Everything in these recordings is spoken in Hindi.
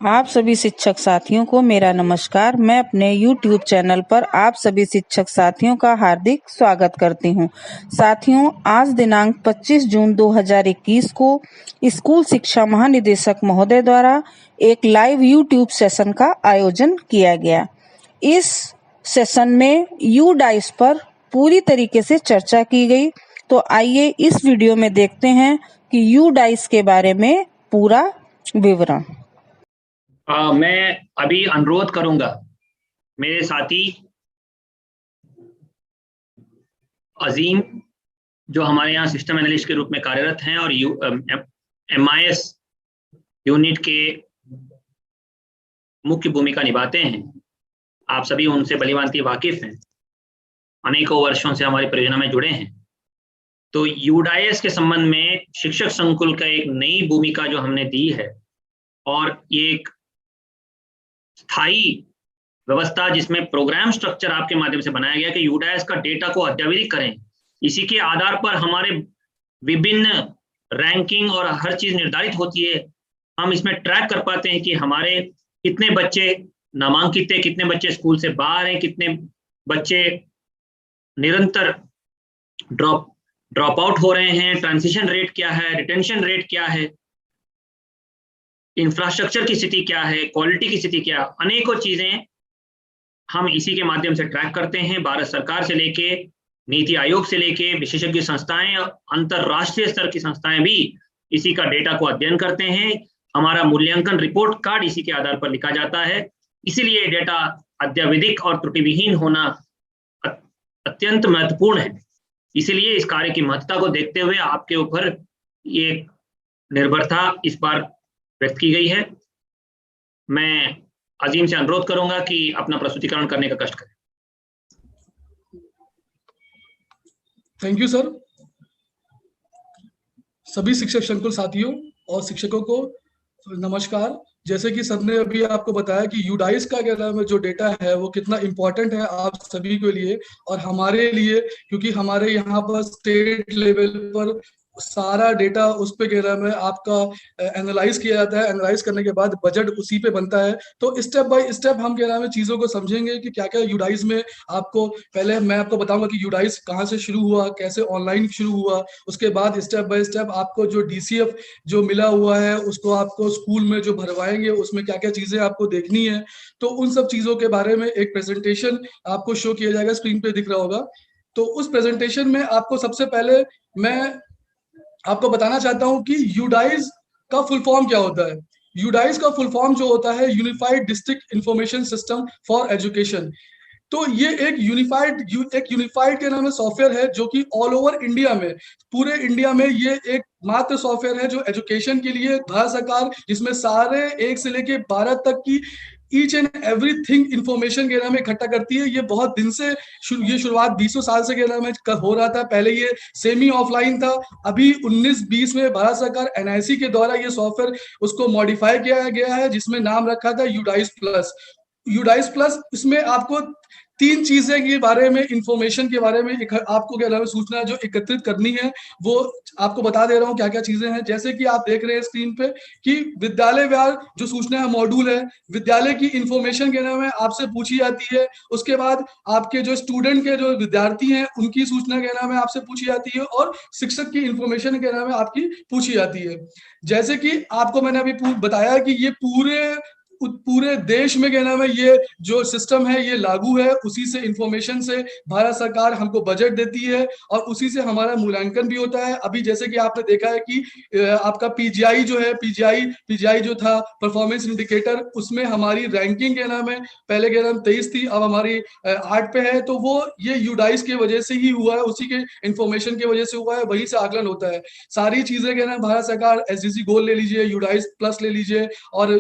आप सभी शिक्षक साथियों को मेरा नमस्कार। मैं अपने YouTube चैनल पर आप सभी शिक्षक साथियों का हार्दिक स्वागत करती हूं। साथियों, आज दिनांक 25 जून 2021 को स्कूल शिक्षा महानिदेशक महोदय द्वारा एक लाइव YouTube सेशन का आयोजन किया गया। इस सेशन में UDISE पर पूरी तरीके से चर्चा की गई। तो आइए इस वीडियो में देखते हैं कि UDISE के बारे में पूरा विवरण। मैं अभी अनुरोध करूंगा मेरे साथी अजीम, जो हमारे यहाँ सिस्टम एनालिस्ट के रूप में कार्यरत हैं और MIS यूनिट के मुख्य भूमिका निभाते हैं। आप सभी उनसे भलीभांति वाकिफ हैं, अनेकों वर्षों से हमारी परियोजना में जुड़े हैं। तो UDISE के संबंध में शिक्षक संकुल का एक नई भूमिका जो हमने दी है, और ये एक स्थायी व्यवस्था जिसमें प्रोग्राम स्ट्रक्चर आपके माध्यम से बनाया गया कि UDISE का डेटा को अद्यतन करें। इसी के आधार पर हमारे विभिन्न रैंकिंग और हर चीज निर्धारित होती है। हम इसमें ट्रैक कर पाते हैं कि हमारे कितने बच्चे नामांकित है, कितने बच्चे स्कूल से बाहर हैं, कितने बच्चे निरंतर ड्रॉप आउट हो रहे हैं, ट्रांजिशन रेट क्या है, रिटेंशन रेट क्या है, इंफ्रास्ट्रक्चर की स्थिति क्या है, क्वालिटी की स्थिति क्या है, अनेकों चीजें हम इसी के माध्यम से ट्रैक करते हैं। भारत सरकार से लेके नीति आयोग से लेके विशेषज्ञ संस्थाएं, अंतरराष्ट्रीय स्तर की संस्थाएं भी इसी का डेटा को अध्ययन करते हैं। हमारा मूल्यांकन रिपोर्ट कार्ड इसी के आधार पर लिखा जाता है। इसीलिए डेटा अद्यविधिक और त्रुटिविहीन होना अत्यंत महत्वपूर्ण है। इसीलिए इस कार्य की महत्ता को देखते हुए आपके ऊपर ये निर्भरता इस बार व्यक्त की गई है। मैं अजीम से अनुरोध करूंगा कि अपना प्रस्तुतिकरण करने का कष्ट करें। Thank you sir. सभी शिक्षक संकुल साथियों और शिक्षकों को नमस्कार। जैसे कि सर ने अभी आपको बताया कि UDISE का क्या नाम है, जो डेटा है वो कितना इम्पोर्टेंट है आप सभी के लिए और हमारे लिए, क्योंकि हमारे यहाँ पर स्टेट लेवल पर सारा डेटा उस पे कह रहा है आपका एनालाइज किया जाता है। एनालाइज करने के बाद बजट उसी पे बनता है। तो स्टेप बाय स्टेप हम कह रहा है चीजों को समझेंगे कि क्या क्या UDISE में आपको, पहले मैं आपको बताऊंगा कि UDISE कहाँ से शुरू हुआ, कैसे ऑनलाइन शुरू हुआ, उसके बाद स्टेप बाय स्टेप आपको जो DCF जो मिला हुआ है उसको आपको स्कूल में जो भरवाएंगे उसमें क्या क्या चीजें आपको देखनी है। तो उन सब चीजों के बारे में एक प्रेजेंटेशन आपको शो किया जाएगा, स्क्रीन पे दिख रहा होगा। तो उस प्रेजेंटेशन में आपको सबसे पहले मैं आपको बताना चाहता हूं कि UDISE का फुल फॉर्म क्या होता है। UDISE का फुल फॉर्म जो होता है unified district information system for education. तो ये एक यूनिफाइड के नाम है सॉफ्टवेयर है जो कि ऑल ओवर इंडिया में, पूरे इंडिया में ये एक मात्र सॉफ्टवेयर है जो एजुकेशन के लिए भारत सरकार, जिसमें सारे 1 से लेके 12 तक की ईच एंड एवरीथिंग इंफॉर्मेशन के नाम में इकट्ठा करती है। ये बहुत दिन से ये शुरुआत 20 साल से के नाम में हो रहा था। पहले ये सेमी ऑफलाइन था। अभी 19-20 में भारत सरकार NIC के द्वारा ये सॉफ्टवेयर उसको मॉडिफाई किया गया है, जिसमें नाम रखा था UDISE प्लस। UDISE प्लस इसमें आपको 3 चीजें के बारे में, इंफॉर्मेशन के बारे में आपको क्या नाम है सूचना जो एकत्रित करनी है वो आपको बता दे रहा हूँ क्या क्या चीजें हैं। जैसे कि आप देख रहे हैं स्क्रीन पे कि विद्यालय व्यार जो सूचना है मॉड्यूल है, विद्यालय की इंफॉर्मेशन के नाम है आपसे पूछी जाती है। उसके बाद आपके जो स्टूडेंट के जो विद्यार्थी हैं उनकी सूचना के नाम है आपसे पूछी जाती है, और शिक्षक की इंफॉर्मेशन के नाम है आपकी पूछी जाती है। जैसे कि आपको मैंने अभी बताया कि ये पूरे देश में क्या नाम है ये जो सिस्टम है ये लागू है। उसी से इंफॉर्मेशन से भारत सरकार हमको बजट देती है और उसी से हमारा मूल्यांकन भी होता है। अभी जैसे कि आपने देखा है कि आपका PGI जो है, PGI जो था परफॉर्मेंस इंडिकेटर, उसमें हमारी रैंकिंग क्या नाम है पहले क्या नाम 23 थी, अब हमारी 8 पे है। तो वो ये UDISE की वजह से ही हुआ है, उसी के इंफॉर्मेशन की वजह से हुआ है, वहीं से आकलन होता है। सारी चीजें क्या नाम भारत सरकार SDG गोल्ड ले लीजिए, UDISE प्लस ले लीजिए, और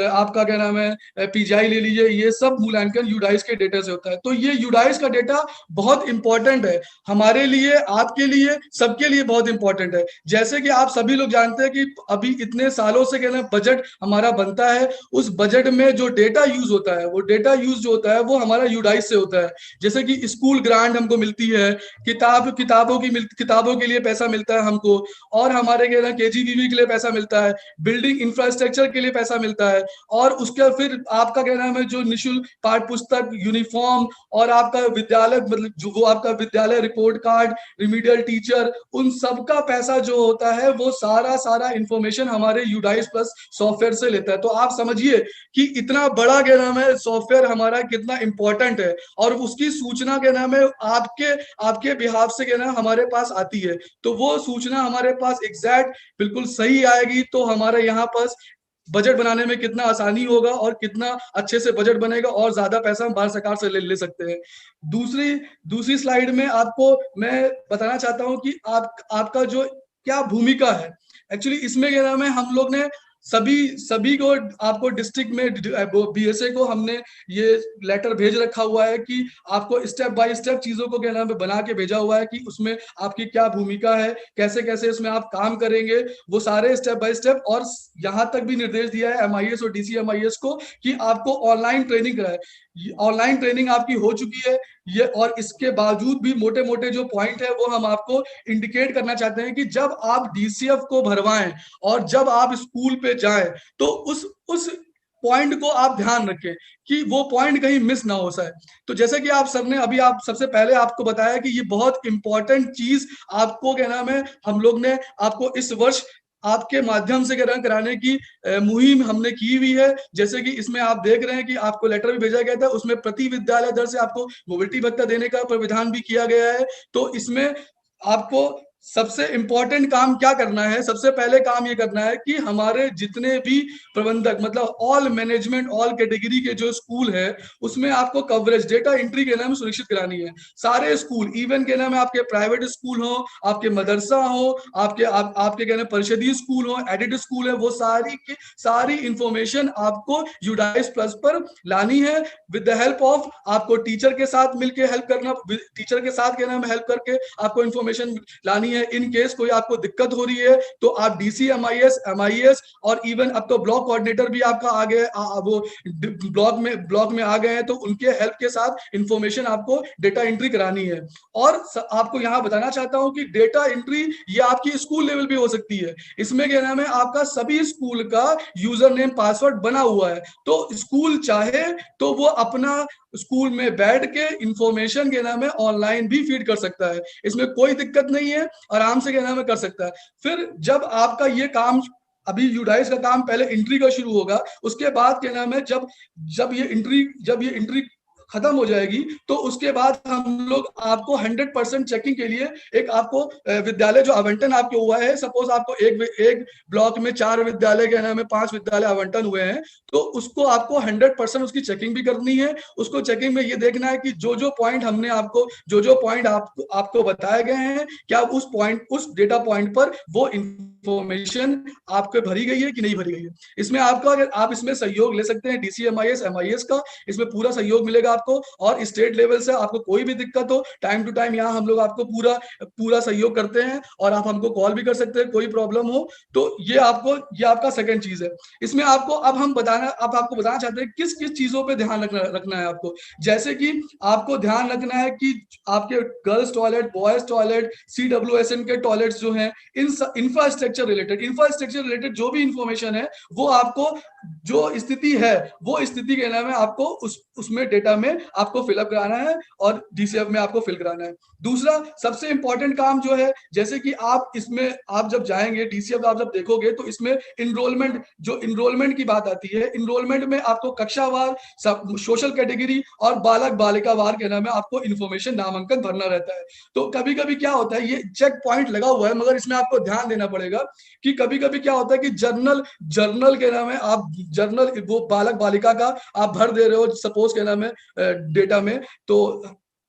आप आपका क्या नाम है पीजीआई ले लीजिए, ये सब मूल्यांकन यूडाइस के डेटा से होता है। तो ये यूडाइस का डेटा बहुत इंपॉर्टेंट है हमारे लिए, आपके लिए, सबके लिए बहुत इंपॉर्टेंट है। जैसे कि आप सभी लोग जानते हैं कि अभी इतने सालों से क्या नाम बजट हमारा बनता है, उस बजट में जो डेटा यूज होता है, वो डेटा यूज जो होता है वो हमारा यूडाइस से होता है। जैसे कि स्कूल ग्रांट हमको मिलती है, किताबों के लिए पैसा मिलता है हमको, और हमारे क्या नाम केजीबीवी के लिए पैसा मिलता है, बिल्डिंग इंफ्रास्ट्रक्चर के लिए पैसा मिलता है, और उसके फिर आपका क्या नाम है जो निःशुल्क पाठ्य पुस्तक, यूनिफॉर्म, और आपका विद्यालय मतलब जो वो आपका विद्यालय रिपोर्ट कार्ड, रिमीडियल टीचर, उन सब का पैसा जो होता है वो सारा इंफॉर्मेशन हमारे यूडाइस प्लस सॉफ्टवेयर से लेता है। तो आप समझिए कि इतना बड़ा क्या नाम है सॉफ्टवेयर हमारा कितना इंपॉर्टेंट है, और उसकी सूचना क्या नाम है आपके बिहाफ से क्या नाम हमारे पास आती है। तो वो सूचना हमारे पास एग्जैक्ट बिल्कुल सही आएगी, तो हमारे यहाँ पास बजट बनाने में कितना आसानी होगा और कितना अच्छे से बजट बनेगा, और ज्यादा पैसा हम भारत सरकार से ले सकते हैं। दूसरी स्लाइड में आपको मैं बताना चाहता हूं कि आपका जो क्या भूमिका है। एक्चुअली इसमें क्या नाम है हम लोग ने सभी को आपको डिस्ट्रिक्ट में बीएसए को हमने ये लेटर भेज रखा हुआ है कि आपको स्टेप बाय स्टेप चीजों को क्या नाम है बना के भेजा हुआ है कि उसमें आपकी क्या भूमिका है, कैसे कैसे इसमें आप काम करेंगे, वो सारे स्टेप बाय स्टेप। और यहाँ तक भी निर्देश दिया है एमआईएस और डीसीएमआईएस को कि आपको ऑनलाइन ट्रेनिंग कराए। ऑनलाइन ट्रेनिंग आपकी हो चुकी है ये, और इसके बावजूद भी मोटे मोटे जो पॉइंट है वो हम आपको इंडिकेट करना चाहते हैं कि जब आप डीसीएफ को भरवाएं और जब आप स्कूल पे जाएं तो उस पॉइंट को आप ध्यान रखें कि वो पॉइंट कहीं मिस ना हो जाए। तो जैसे कि आप सबने अभी आप सबसे पहले आपको बताया कि ये बहुत इंपॉर्टेंट चीज आपको क्या नाम है हम लोग ने आपको इस वर्ष आपके माध्यम से कराने की मुहिम हमने की हुई है। जैसे कि इसमें आप देख रहे हैं कि आपको लेटर भी भेजा गया था, उसमें प्रति विद्यालय दर से आपको मोबिलिटी भत्ता देने का प्रावधान भी किया गया है। तो इसमें आपको सबसे इंपॉर्टेंट काम क्या करना है, सबसे पहले काम ये करना है कि हमारे जितने भी प्रबंधक मतलब ऑल मैनेजमेंट ऑल कैटेगरी के जो स्कूल है उसमें आपको कवरेज डेटा एंट्री के नाम सुनिश्चित करानी है। सारे स्कूल इवन के नाम आपके प्राइवेट स्कूल हो, आपके मदरसा हो, आपके कहने परिषदीय स्कूल हो, एडिड स्कूल है, वो सारी इंफॉर्मेशन आपको यूडाइस प्लस पर लानी है विद द हेल्प ऑफ आपको टीचर के साथ मिलकर हेल्प करना, टीचर के साथ क्या नाम हेल्प करके आपको इंफॉर्मेशन लानी है। इन केस कोई आपको दिक्कत हो रही है तो आप डीसी एमआईएस और इवन अब तो ब्लॉक कोऑर्डिनेटर भी आपका आ गए, वो ब्लॉक में आ गए हैं, तो उनके हेल्प के साथ इंफॉर्मेशन आपको डेटा एंट्री करानी है। और आपको यहां बताना चाहता हूं कि डेटा एंट्री ये आपकी स्कूल लेवल भी हो सकती है। इसमें क्या नाम है आपका सभी स्कूल का यूजर नेम पासवर्ड बना हुआ है, तो स्कूल चाहे तो वो अपना स्कूल में बैठ के इंफॉर्मेशन के नाम है ऑनलाइन भी फीड कर सकता है। इसमें कोई दिक्कत नहीं है, आराम से क्या नाम है कर सकता है। फिर जब आपका ये काम अभी यूडाइस का काम पहले एंट्री का शुरू होगा, उसके बाद क्या नाम है जब ये एंट्री खत्म हो जाएगी तो उसके बाद हम लोग आपको 100% चेकिंग के लिए एक आपको विद्यालय जो आवंटन आपके हुआ है, सपोज आपको एक ब्लॉक में 4 विद्यालय के नाम है 5 विद्यालय आवंटन हुए हैं, तो उसको आपको 100% उसकी चेकिंग भी करनी है। उसको चेकिंग में ये देखना है कि जो पॉइंट हमने आपको जो पॉइंट आपको बताए गए हैं क्या उस डेटा पॉइंट पर वो इंफॉर्मेशन आपको भरी गई है कि नहीं भरी गई है। इसमें आपका अगर आप इसमें सहयोग ले सकते हैं डीसीएमआईएस एमआईएस का, इसमें पूरा सहयोग मिलेगा आपको। और स्टेट लेवल से आपको कोई भी दिक्कत हो टाइम टू टाइम यहाँ हम लोग आपको पूरा सहयोग करते हैं, और आप हमको कॉल भी कर सकते हैं कोई प्रॉब्लम हो तो। ये आपका सेकंड चीज है। इसमें आपको आपको बताना चाहते हैं किस किस चीजों पे ध्यान रखना है आपको। जैसे कि आपको ध्यान रखना है कि आपके girls toilet, boys toilet, CWSN के टॉयलेट्स जो हैं, इन इंफ्रास्ट्रक्चर रिलेटेड जो भी इंफॉर्मेशन है वो आपको जो स्थिति है वो स्थिति के नाम है आपको उसमें डेटा में आपको फिलअप कराना है और डीसीएफ में आपको फिल कराना है। दूसरा सबसे इंपॉर्टेंट काम जो है, जैसे कि आप जब जाएंगे डीसीएफ आप जब देखोगे तो इसमें इनरोलमेंट की बात आती है। इनरोलमेंट में आपको कक्षावार, सोशल कैटेगरी और बालक बालिका वार के नाम है आपको इन्फॉर्मेशन नामांकन भरना रहता है। तो कभी कभी क्या होता है, ये चेक पॉइंट लगा हुआ है मगर इसमें आपको ध्यान देना पड़ेगा कि कभी कभी क्या होता है कि जर्नल के नाम है आप जर्नल वो बालक बालिका का आप भर दे रहे हो सपोज के नाम है डेटा में, तो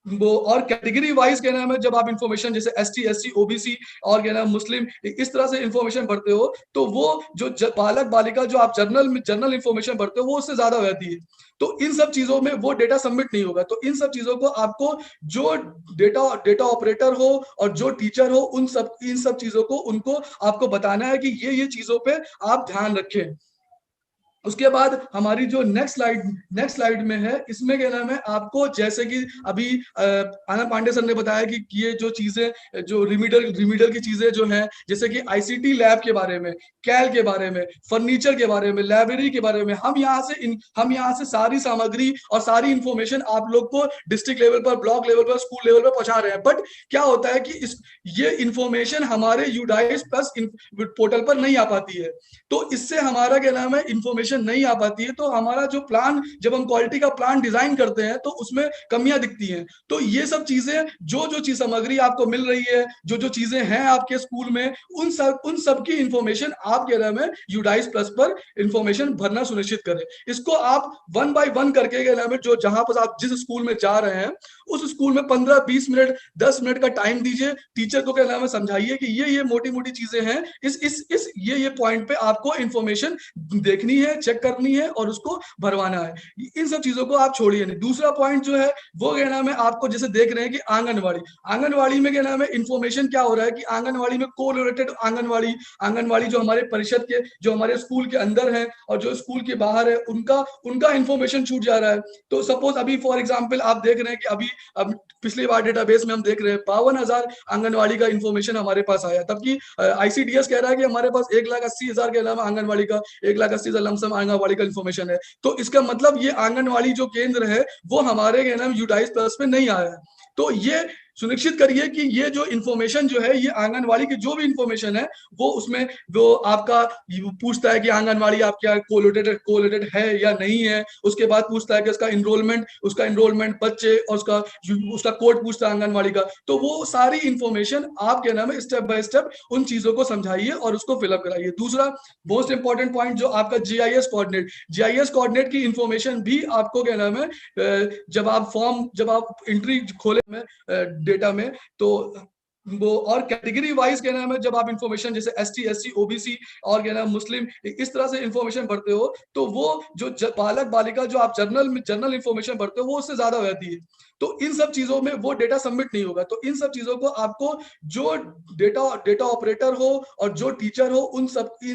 वो और कैटेगरी वाइज क्या नाम है, जब आप इंफॉर्मेशन जैसे एसटी, एससी, ओबीसी और क्या नाम मुस्लिम इस तरह से इंफॉर्मेशन भरते हो, तो वो जो बालक बालिका जो आप जर्नल इंफॉर्मेशन भरते हो वो उससे ज्यादा रहती है। तो इन सब चीजों में वो डेटा सबमिट नहीं होगा। तो इन सब चीजों को आपको जो डेटा डेटा ऑपरेटर हो और जो टीचर हो इन सब चीजों को उनको आपको बताना है कि ये चीजों पे आप ध्यान रखें। उसके बाद हमारी जो नेक्स्ट स्लाइड में है, इसमें क्या नाम है आपको, जैसे कि अभी आनंद पांडे सर ने बताया कि ये जो चीजें जो रिमीडियल की चीजें जो हैं, जैसे कि आईसीटी लैब के बारे में, कैल के बारे में, फर्नीचर के बारे में, लाइब्रेरी के बारे में, हम यहाँ से सारी सामग्री और सारी इंफॉर्मेशन आप लोग को डिस्ट्रिक्ट लेवल पर, ब्लॉक लेवल पर, स्कूल लेवल पर पहुंचा रहे हैं। बट क्या होता है कि ये इंफॉर्मेशन हमारे यूडाइस प्लस पोर्टल पर नहीं आ पाती है। तो इससे हमारा क्या नाम है इंफॉर्मेशन नहीं आ पाती है, तो हमारा जो प्लान, जब हम क्वालिटी का प्लान डिजाइन करते हैं तो उसमें कमियां दिखती हैं। तो ये सब चीजें, जो चीज सामग्री आपको मिल रही है, जो चीजें हैं आपके स्कूल में, उन सब की इंफॉर्मेशन आप क्या नाम है यूडाइस प्लस पर इंफॉर्मेशन भरना सुनिश्चित करें। इसको आप 1 बाय 1 करके क्या नाम है, जो जहां पर आप जिस स्कूल में जा रहे हैं उस स्कूल में 15-20 मिनट 10 मिनट का टाइम दीजिए, टीचर को क्या नाम है समझाइए कि ये मोटी मोटी चीजें हैं, इस ये पॉइंट पे आपको इंफॉर्मेशन देखनी है, चेक करनी है और उसको भरवाना है। इन सब चीजों को आप छोड़िए नहीं। दूसरा पॉइंट जो है वो क्या नाम है, आपको जैसे देख रहे हैं कि आंगनवाड़ी में क्या नाम है इंफॉर्मेशन क्या हो रहा है कि आंगनवाड़ी में कोलैबोरेटेड आंगनवाड़ी जो हमारे परिषद के, जो हमारे स्कूल के अंदर है और जो स्कूल के बाहर है, उनका इंफॉर्मेशन छूट जा रहा है। तो सपोज अभी फॉर एग्जाम्पल आप देख रहे हैं कि अभी अब पिछली बार डेटाबेस में हम देख रहे हैं 52,000 आंगनवाड़ी का इंफॉर्मेशन हमारे पास आया, तबकि आईसीडीएस कह रहा है कि हमारे पास 1,80,000 के अलावा आंगनवाड़ी का 1,80,000 लमसम आंगनवाड़ी का इंफॉर्मेशन है। तो इसका मतलब ये आंगनवाड़ी जो केंद्र है वो हमारे क्या नाम यूडाइस प्लस में नहीं आया है। तो ये सुनिश्चित करिए कि ये जो इंफॉर्मेशन जो है, ये आंगनवाड़ी की जो भी इंफॉर्मेशन है वो उसमें वो आपका पूछता है कि आंगनवाड़ी आपका कोलैबोरेटेड है या नहीं है। उसके बाद पूछता है कि उसका इनरोलमेंट बच्चे और उसका कोड पूछता है आंगनवाड़ी का। तो वो सारी इंफॉर्मेशन आप क्या नाम है स्टेप बाय स्टेप उन चीजों को समझाइए और उसको फिलअप कराइए। दूसरा मोस्ट इंपॉर्टेंट पॉइंट जो आपका जीआईएस कोऑर्डिनेट की इंफॉर्मेशन भी आपको क्या नाम है, जब आप एंट्री खोले में डेटा में, तो वो और कैटेगरी वाइज क्या नाम है, जब आप इंफॉर्मेशन जैसे एसटी, एससी, ओबीसी और क्या नाम मुस्लिम इस तरह से इंफॉर्मेशन भरते हो, तो वो जो बालक बालिका जो आप जर्नल इंफॉर्मेशन भरते हो वो उससे ज्यादा रहती है। तो इन सब चीजों में वो डेटा सबमिट नहीं होगा। तो इन सब चीजों को आपको जो डेटा ऑपरेटर हो और जो टीचर हो इन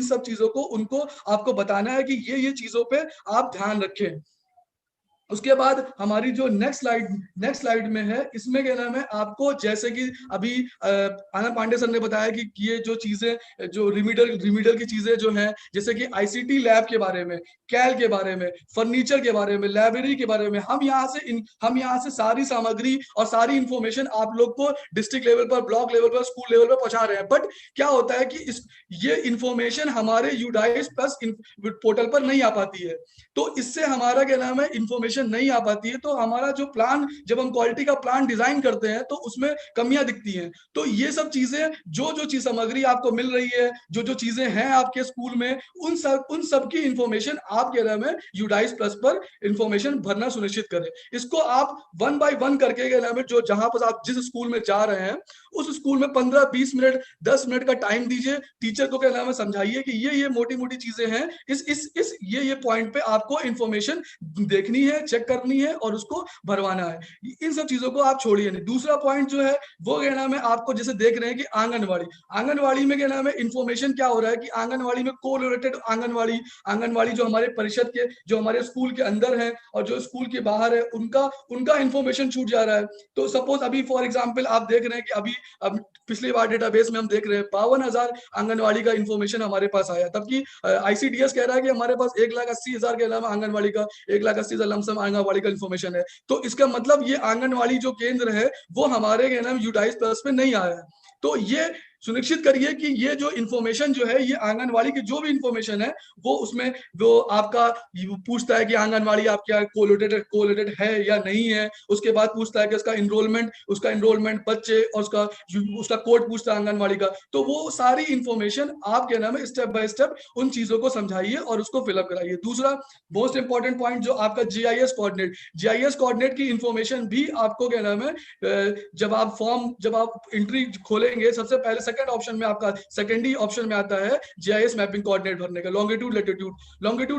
सब चीजों को उनको आपको बताना है कि ये चीजों पे आप ध्यान रखें। उसके बाद हमारी जो नेक्स्ट स्लाइड में है, इसमें क्या नाम है आपको, जैसे कि अभी आनंद पांडे सर ने बताया कि ये जो चीजें जो रिमीडियल की चीजें जो हैं, जैसे कि आईसीटी लैब के बारे में, कैल के बारे में, फर्नीचर के बारे में, लाइब्रेरी के बारे में, हम यहाँ से सारी सामग्री और सारी इंफॉर्मेशन आप लोग को डिस्ट्रिक्ट लेवल पर, ब्लॉक लेवल पर, स्कूल लेवल पर पहुंचा रहे हैं। बट क्या होता है कि ये इंफॉर्मेशन हमारे यूडाइस प्लस पोर्टल पर नहीं आ पाती है। तो इससे हमारा क्या नाम है इंफॉर्मेशन नहीं आ पाती है, तो हमारा जो प्लान, जब हम क्वालिटी का प्लान डिजाइन करते हैं तो उसमें कमियां दिखती हैं। तो ये सब चीजें, जो चीज सामग्री आपको मिल रही है, जो चीजें हैं आपके स्कूल में, उन सब की इंफॉर्मेशन आप क्या नाम है यूडाइस प्लस पर इंफॉर्मेशन भरना सुनिश्चित करें। इसको आप 1 बाय 1 करके क्या नाम है, जो जहां पर आप जिस स्कूल में जा रहे हैं उस स्कूल में 15-20 मिनट 10 मिनट का टाइम दीजिए, टीचर को क्या नाम है समझाइए कि ये मोटी मोटी चीजें हैं, इस ये पॉइंट पे आपको इंफॉर्मेशन देखनी है, चेक करनी है और उसको भरवाना है। इन सब चीजों को आप छोड़िए नहीं। दूसरा पॉइंट जो है वो क्या नाम है आपको, जैसे देख रहे हैं कि आंगनवाड़ी में क्या नाम है इंफॉर्मेशन क्या हो रहा है कि आंगनवाड़ी में कोलैबोरेटेड आंगनवाड़ी जो हमारे परिषद के, जो हमारे स्कूल के अंदर है और जो स्कूल के बाहर है, उनका इंफॉर्मेशन छूट जा रहा है। तो सपोज अभी फॉर एग्जाम्पल आप देख रहे हैं कि अभी अब पिछली बार डेटाबेस में हम देख रहे हैं 52,000 आंगनवाड़ी का इंफॉर्मेशन हमारे पास आया, तबकि आईसीडीएस कह रहा है कि हमारे पास 1,80,000 के अलावा आंगनवाड़ी का 1,80,000 लमसम आंगनवाड़ी का इंफॉर्मेशन है। तो इसका मतलब ये आंगनवाड़ी जो केंद्र है वो हमारे क्या नाम यूडाइस प्लस में नहीं आया है। तो ये सुनिश्चित करिए कि ये जो इन्फॉर्मेशन जो है, ये आंगनवाड़ी की जो भी इन्फॉर्मेशन है वो उसमें वो आपका पूछता है कि आंगनवाड़ी आपके यहाँ कोलेटेड है या नहीं है। उसके बाद पूछता है कि उसका एनरोलमेंट बच्चे और उसका कोड पूछता है आंगनवाड़ी का। तो वो सारी इन्फॉर्मेशन आप क्या नाम है स्टेप बाय स्टेप उन चीजों को समझाइए और उसको फिलअप कराइए। दूसरा मोस्ट इंपॉर्टेंट पॉइंट जो आपका जीआईएस कोऑर्डिनेट की इन्फॉर्मेशन भी आपको क्या नाम है जब आप एंट्री खोलेंगे, सबसे पहले सेकंड ऑप्शन में आपका सेकेंडरी ऑप्शन में आता है जीआईएस मैपिंग कोऑर्डिनेट भरने का, लॉन्गिट्यूड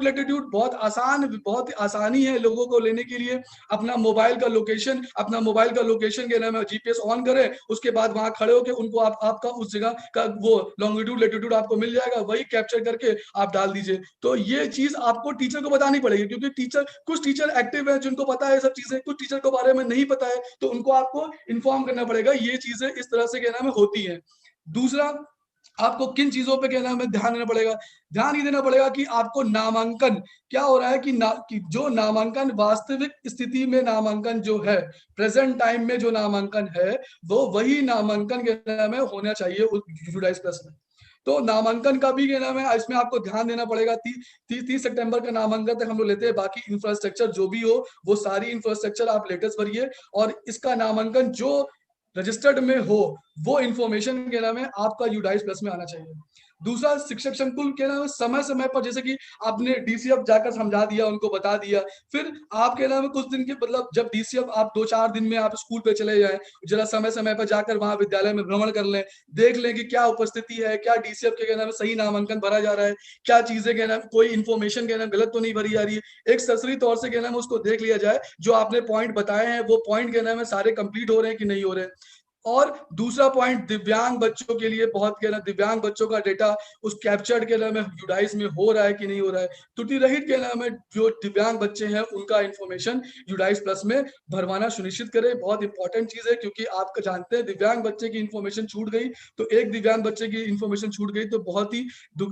लैटिट्यूड बहुत आसानी है लोगों को लेने के लिए। अपना मोबाइल का लोकेशन के नाम है जीपीएस ऑन करें, उसके बाद वहां खड़े होकर उनको आपका उस जगह का वो लॉन्गिट्यूड लैटिट्यूड आपको मिल जाएगा, वही कैप्चर करके आप डाल दीजिए। तो ये चीज आपको टीचर को बतानी पड़ेगी, क्योंकि कुछ टीचर एक्टिव है जिनको पता है सब चीजें, कुछ टीचर को बारे में नहीं पता है, तो उनको आपको इन्फॉर्म करना पड़ेगा। ये चीजें इस तरह से क्या नाम है होती है। दूसरा, आपको किन चीजों पे क्या नाम है ध्यान देना पड़ेगा? ध्यान ये देना पड़ेगा कि आपको नामांकन क्या हो रहा है कि जो नामांकन वास्तविक स्थिति में नामांकन जो है, प्रेजेंट टाइम में जो नामांकन है, वो वही नामांकन क्या नाम है होना चाहिए यूडाइस प्लस में। तो नामांकन का भी क्या नाम है इसमें आपको ध्यान देना पड़ेगा। 30 सितंबर का नामांकन तक हम लोग लेते हैं। बाकी इंफ्रास्ट्रक्चर जो भी हो वो सारी इंफ्रास्ट्रक्चर आप लेटेस्ट भरिए, और इसका नामांकन जो रजिस्टर्ड में हो वो इंफॉर्मेशन क्या नाम है आपका यूडाइस प्लस में आना चाहिए। दूसरा, शिक्षक संकुल के नाम समय समय पर, जैसे कि आपने डीसीएफ जाकर समझा दिया, उनको बता दिया, फिर आप क्या नाम है कुछ दिन के मतलब जब डीसीएफ आप 2-4 दिन में आप स्कूल पे चले जाएं, जरा समय समय पर जाकर वहां विद्यालय में भ्रमण कर लें, देख लें कि क्या उपस्थिति है, क्या डीसीएफ के क्या नाम है सही नामांकन भरा जा रहा है, क्या चीजें क्या नाम कोई इन्फॉर्मेशन क्या नाम गलत तो नहीं भरी जा रही है। एक सरसरी तौर से क्या नाम उसको देख लिया जाए, जो आपने पॉइंट बताए हैं वो पॉइंट क्या नाम है सारे कंप्लीट हो रहे हैं कि नहीं हो रहे हैं। और दूसरा पॉइंट, दिव्यांग बच्चों के लिए बहुत क्या ना दिव्यांग बच्चों का डेटा उस कैप्चर्ड के नाम है यूडाइस में हो रहा है कि नहीं हो रहा है। त्रुटि रहित के नाम है जो दिव्यांग बच्चे हैं उनका इंफॉर्मेशन यूडाइस प्लस में भरवाना सुनिश्चित करें। बहुत इंपॉर्टेंट चीज है, क्योंकि आप जानते हैं दिव्यांग बच्चे की इंफॉर्मेशन छूट गई तो एक दिव्यांग बच्चे की इंफॉर्मेशन छूट गई तो बहुत ही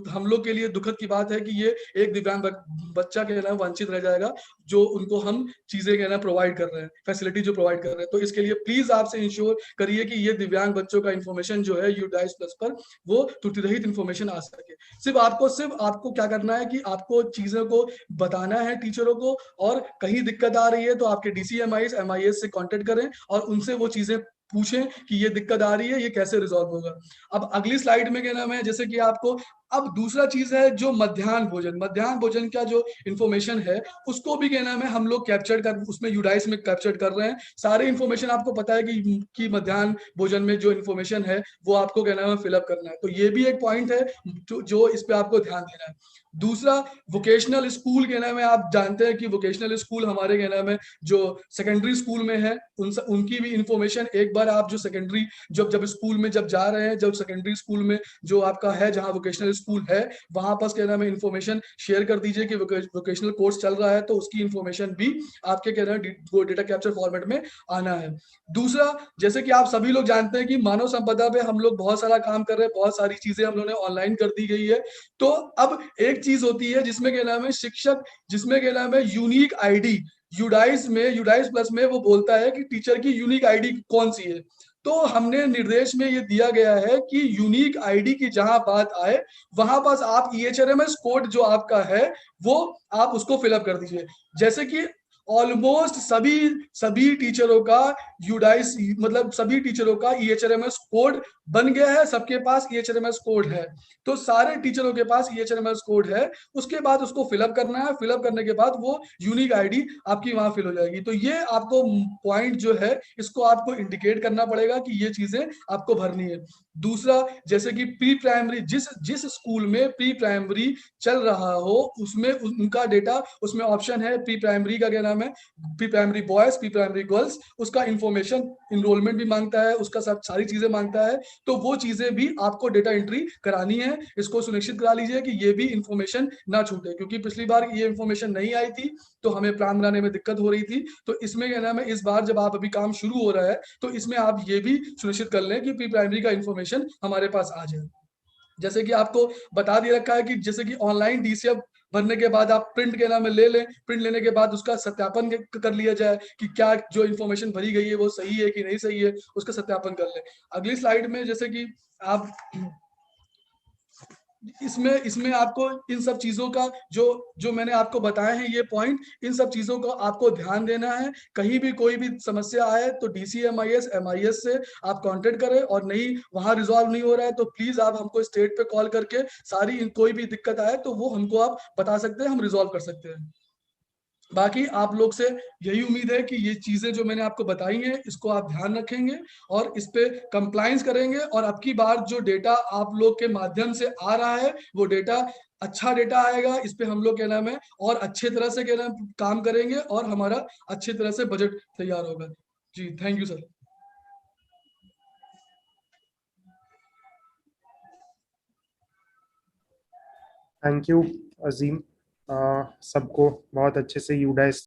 हम लोग के लिए दुखद की बात है कि ये एक दिव्यांग बच्चा के नाम वंचित रह जाएगा, जो उनको हम चीजें कहना प्रोवाइड कर रहे हैं, फैसिलिटी जो प्रोवाइड कर रहे हैं। तो इसके लिए प्लीज आपसे इंश्योर करिए कि ये दिव्यांग बच्चों का इंफॉर्मेशन जो है यूडाइस प्लस पर वो त्रुटि रहित इंफॉर्मेशन आ सके। सिर्फ आपको क्या करना है कि आपको चीजों को बताना है टीचरों को, और कहीं दिक्कत आ रही है तो आपके डीसीएमआईएस एमआईएस से कांटेक्ट करें और उनसे वो चीजें पूछें कि ये दिक्कत आ रही है, ये कैसे रिजॉल्व होगा। अब अगली स्लाइड में क्या नाम है, जैसे कि आपको अब दूसरा चीज है जो मध्याह्न भोजन का जो इन्फॉर्मेशन है उसको भी क्या नाम है हम लोग कैप्चर कर उसमें यूडाइस में कैप्चर कर रहे हैं। सारे इन्फॉर्मेशन आपको पता है कि मध्याह्न भोजन में जो इन्फॉर्मेशन है वो आपको क्या नाम है फिलअप करना है। तो ये भी एक पॉइंट है जो इस पे आपको ध्यान देना है। दूसरा, वोकेशनल स्कूल के नाम है, आप जानते हैं कि वोकेशनल स्कूल हमारे क्या नाम है जो सेकेंडरी स्कूल में है उनकी भी इंफॉर्मेशन एक बार आप जो सेकेंडरी जब स्कूल में जब जा रहे हैं, जब सेकेंडरी स्कूल में जो आपका है जहां वोकेशनल स्कूल है वहां पर क्या नाम है इंफॉर्मेशन शेयर कर दीजिए कि वोकेशनल कोर्स चल रहा है, तो उसकी इंफॉर्मेशन भी आपके क्या नाम वो डेटा कैप्चर फॉर्मेट में आना है। दूसरा, जैसे कि आप सभी लोग जानते हैं कि मानव संपदा पे हम लोग बहुत सारा काम कर रहे हैं, बहुत सारी चीजें हम लोगों ने ऑनलाइन कर दी गई है। तो अब एक चीज होती है जिसमें क्या नाम है शिक्षक, जिसमें क्या नाम है यूनिक आईडी, यूडाइस प्लस में वो बोलता है कि टीचर की यूनिक आईडी कौन सी है। तो हमने निर्देश में ये दिया गया है कि यूनिक आईडी की जहां बात आए वहां पास आप ईएचआरएमएस कोड जो आपका है वो आप उसको फिलअप कर दीजिए। जैसे कि ऑलमोस्ट सभी टीचरों का यूडाइस मतलब सभी टीचरों का ईएचआरएमएस कोड बन गया है, सबके पास ईएचआरएमएस कोड है। तो सारे टीचरों के पास ईएचआरएमएस कोड है, उसके बाद उसको फिलअप करना है। फिलअप करने के बाद वो यूनिक आईडी आपकी वहां फिल हो जाएगी। तो ये आपको पॉइंट जो है इसको आपको इंडिकेट करना पड़ेगा कि ये चीजें आपको भरनी है। दूसरा, जैसे कि प्री प्राइमरी जिस स्कूल में प्री प्राइमरी चल रहा हो उसमें उनका डेटा, उसमें ऑप्शन है प्री प्राइमरी का क्या नाम है pre primary boys, pre primary girls, उसका इंफॉर्मेशन इनरोलमेंट भी मांगता है, उसका सब सारी चीजें मांगता है। तो वो चीजें भी आपको डेटा एंट्री करानी है। इसको सुनिश्चित करा लीजिए कि ये भी इंफॉर्मेशन ना छूटे, क्योंकि पिछली बार ये इंफॉर्मेशन नहीं आई थी तो हमें प्लान बनाने में दिक्कत हो रही थी। तो इसमें क्या नाम है इस बार जब आप अभी काम शुरू हो रहा है तो इसमें आप ये भी सुनिश्चित कर लें कि प्री प्राइमरी का इंफॉर्मेशन हमारे पास आ जाए। जैसे कि आपको बता दिया रखा है कि जैसे कि ऑनलाइन डीसीएफ भरने के बाद आप प्रिंट के नाम में ले लें, प्रिंट लेने के बाद उसका सत्यापन कर लिया जाए कि क्या जो इन्फॉर्मेशन भरी गई है वो सही है कि नहीं सही है, उसका सत्यापन कर लें। अगली स्लाइड में जैसे कि आप इसमें आपको इन सब चीजों का जो मैंने आपको बताए हैं ये पॉइंट, इन सब चीजों को आपको ध्यान देना है। कहीं भी कोई भी समस्या आए तो DCMIS MIS से आप कांटेक्ट करें, और नहीं वहां रिजॉल्व नहीं हो रहा है तो प्लीज आप हमको स्टेट पे कॉल करके सारी कोई भी दिक्कत आए तो वो हमको आप बता सकते हैं, हम रिजॉल्व कर सकते हैं। बाकी आप लोग से यही उम्मीद है कि ये चीजें जो मैंने आपको बताई हैं इसको आप ध्यान रखेंगे और इस पे कंप्लायंस करेंगे, और अब की बार जो डेटा आप लोग के माध्यम से आ रहा है वो डेटा अच्छा डेटा आएगा। इस पे हम लोग क्या नाम है और अच्छे तरह से क्या नाम काम करेंगे और हमारा अच्छी तरह से बजट तैयार होगा। जी thank you sir. Thank you Azeem. सबको बहुत अच्छे से यूडाइस